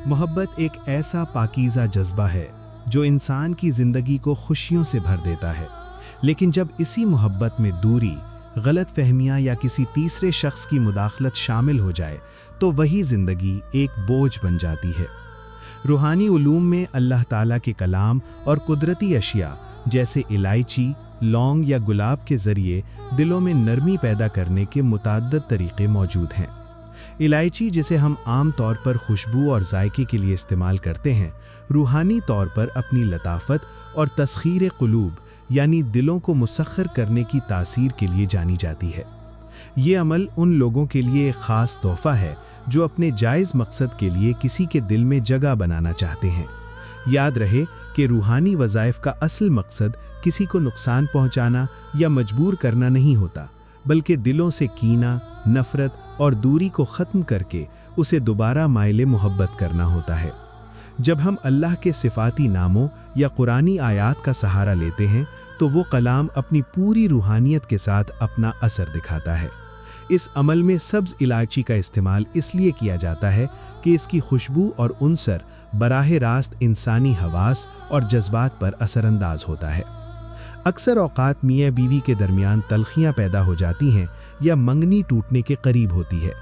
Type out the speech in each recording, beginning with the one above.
मोहब्बत एक ऐसा पाकीज़ा जज्बा है जो इंसान की ज़िंदगी को खुशियों से भर देता है, लेकिन जब इसी मोहब्बत में दूरी, गलत फहमियाँ या किसी तीसरे शख्स की मुदाखलत शामिल हो जाए तो वही ज़िंदगी एक बोझ बन जाती है। रूहानी उलूम में अल्लाह ताला के कलाम और कुदरती अशिया जैसे इलायची, लौंग या गुलाब के ज़रिए दिलों में नरमी पैदा करने के मुतअद्दिद तरीक़े मौजूद हैं। इलायची, जिसे हम आम तौर पर खुशबू और जायके के लिए इस्तेमाल करते हैं, रूहानी तौर पर अपनी लताफत और तस्खीर क़ुलूब यानी दिलों को मुसख्खर करने की तासीर के लिए जानी जाती है। ये अमल उन लोगों के लिए एक ख़ास तोहफ़ा है जो अपने जायज़ मकसद के लिए किसी के दिल में जगह बनाना चाहते हैं। याद रहे कि रूहानी वज़ाइफ का असल मकसद किसी को नुकसान पहुंचाना या मजबूर करना नहीं होता, बल्कि दिलों से कीना, नफ़रत और दूरी को ख़त्म करके उसे दोबारा माइले मोहब्बत करना होता है। जब हम अल्लाह के सिफ़ाती नामों या कुरानी आयात का सहारा लेते हैं तो वो कलाम अपनी पूरी रूहानियत के साथ अपना असर दिखाता है। इस अमल में सब्ज़ इलायची का इस्तेमाल इसलिए किया जाता है कि इसकी खुशबू और उनसर बराह रास्त इंसानी हवास और जज्बात पर असरअंदाज होता है। अक्सर औक़ात मियाँ बीवी के दरमियान तलखियाँ पैदा हो जाती हैं या मंगनी टूटने के करीब होती है।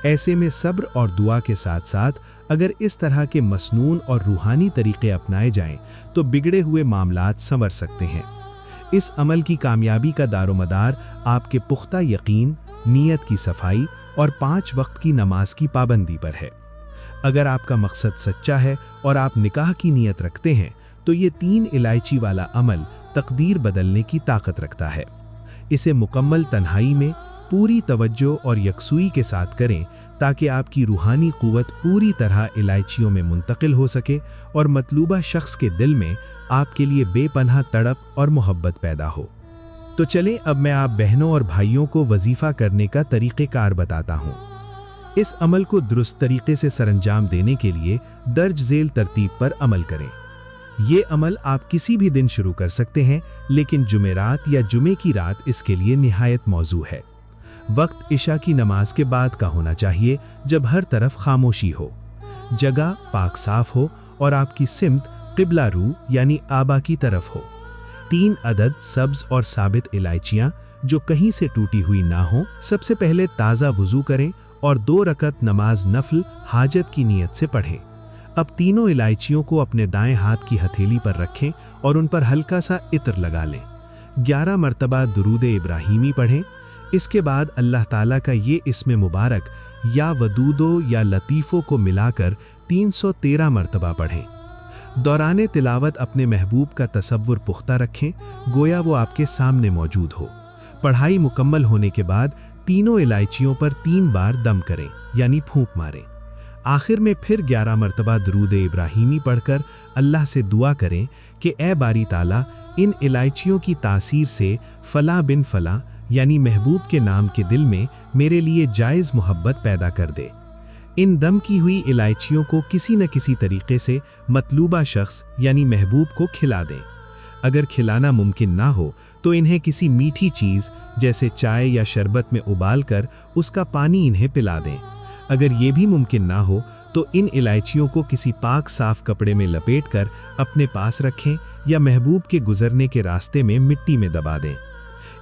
ऐसे में सब्र और दुआ के साथ साथ अगर इस तरह के मसनून और रूहानी तरीक़े अपनाए जाएं तो बिगड़े हुए मामलात संवर सकते हैं। इस अमल की कामयाबी का दारोमदार आपके पुख्ता यकीन, नीयत की सफाई और 5 वक्त की नमाज की पाबंदी पर है। अगर आपका मकसद सच्चा है और आप निकाह की नीयत रखते हैं तो ये 3 इलायची वाला अमल तकदीर बदलने की ताकत रखता है। इसे मुकम्मल तन्हाई में पूरी तवज्जो और यकसुई के साथ करें ताकि आपकी रूहानी क़ुव्वत पूरी तरह इलायचियों में मुंतकिल हो सके और मतलूबा शख्स के दिल में आपके लिए बेपनाह तड़प और मोहब्बत पैदा हो। तो चलें अब मैं आप बहनों और भाइयों को वजीफ़ा करने का तरीक़ेकार बताता हूँ। इस अमल को दुरुस्त तरीके से सरंजाम देने के लिए दर्ज झेल तरतीब पर अमल करें। ये अमल आप किसी भी दिन शुरू कर सकते हैं, लेकिन जुमेरात या जुमे की रात इसके लिए निहायत मौजू है। वक्त इशा की नमाज के बाद का होना चाहिए जब हर तरफ खामोशी हो, जगह पाक साफ हो और आपकी सिमत क़िबला रू यानी आबा की तरफ हो। 3 अदद सब्ज़ और साबित इलायचियाँ जो कहीं से टूटी हुई ना हो। सबसे पहले ताज़ा वुज़ू करें और 2 रकत नमाज नफल हाजत की नीयत से पढ़ें। अब तीनों इलायचियों को अपने दाएं हाथ की हथेली पर रखें और उन पर हल्का सा इत्र लगा लें। 11 मरतबा दुरूद इब्राहीमी पढ़ें। इसके बाद अल्लाह ताला का ये इस्म मुबारक या वदूदो या लतीफ़ो को मिलाकर 313 मरतबा पढ़ें। दौराने तिलावत अपने महबूब का तसव्वुर पुख्ता रखें, गोया वो आपके सामने मौजूद हो। पढ़ाई मुकम्मल होने के बाद तीनों इलायचियों पर 3 बार दम करें यानी फूंक मारें। आखिर में फिर 11 मरतबा दुरूद इब्राहीमी पढ़कर अल्लाह से दुआ करें कि ए बारी ताला, इन इलायचियों की तासीर से फ़ला बिन फ़ला यानी महबूब के नाम के दिल में मेरे लिए जायज़ मोहब्बत पैदा कर दे। इन दम की हुई इलायचियों को किसी न किसी तरीके से मतलूबा शख्स यानी महबूब को खिला दें। अगर खिलाना मुमकिन ना हो तो इन्हें किसी मीठी चीज़ जैसे चाय या शरबत में उबाल कर उसका पानी इन्हें पिला दें। अगर ये भी मुमकिन ना हो तो इन इलायचियों को किसी पाक साफ कपड़े में लपेटकर अपने पास रखें या महबूब के गुजरने के रास्ते में मिट्टी में दबा दें।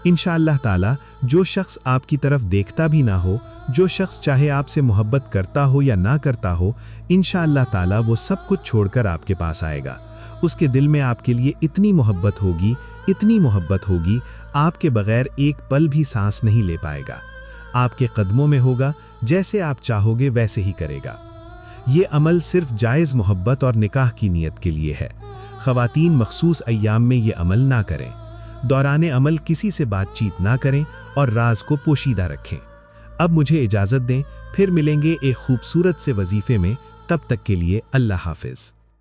इंशाअल्लाह ताला जो शख्स आपकी तरफ देखता भी ना हो, जो शख्स चाहे आपसे मोहब्बत करता हो या ना करता हो, इंशाअल्लाह ताला वो सब कुछ छोड़कर आपके पास आएगा। उसके दिल में आपके लिए इतनी मोहब्बत होगी, इतनी मोहब्बत होगी, आपके बगैर एक पल भी सांस नहीं ले पाएगा। आपके कदमों में होगा, जैसे आप चाहोगे वैसे ही करेगा। ये अमल सिर्फ जायज़ मोहब्बत और निकाह की नीयत के लिए है। ख़वातीन मखसूस अय्याम में ये अमल ना करें। दौराने अमल किसी से बातचीत ना करें और राज को पोशीदा रखें। अब मुझे इजाज़त दें, फिर मिलेंगे एक खूबसूरत से वजीफ़े में। तब तक के लिए अल्लाह हाफ़िज़।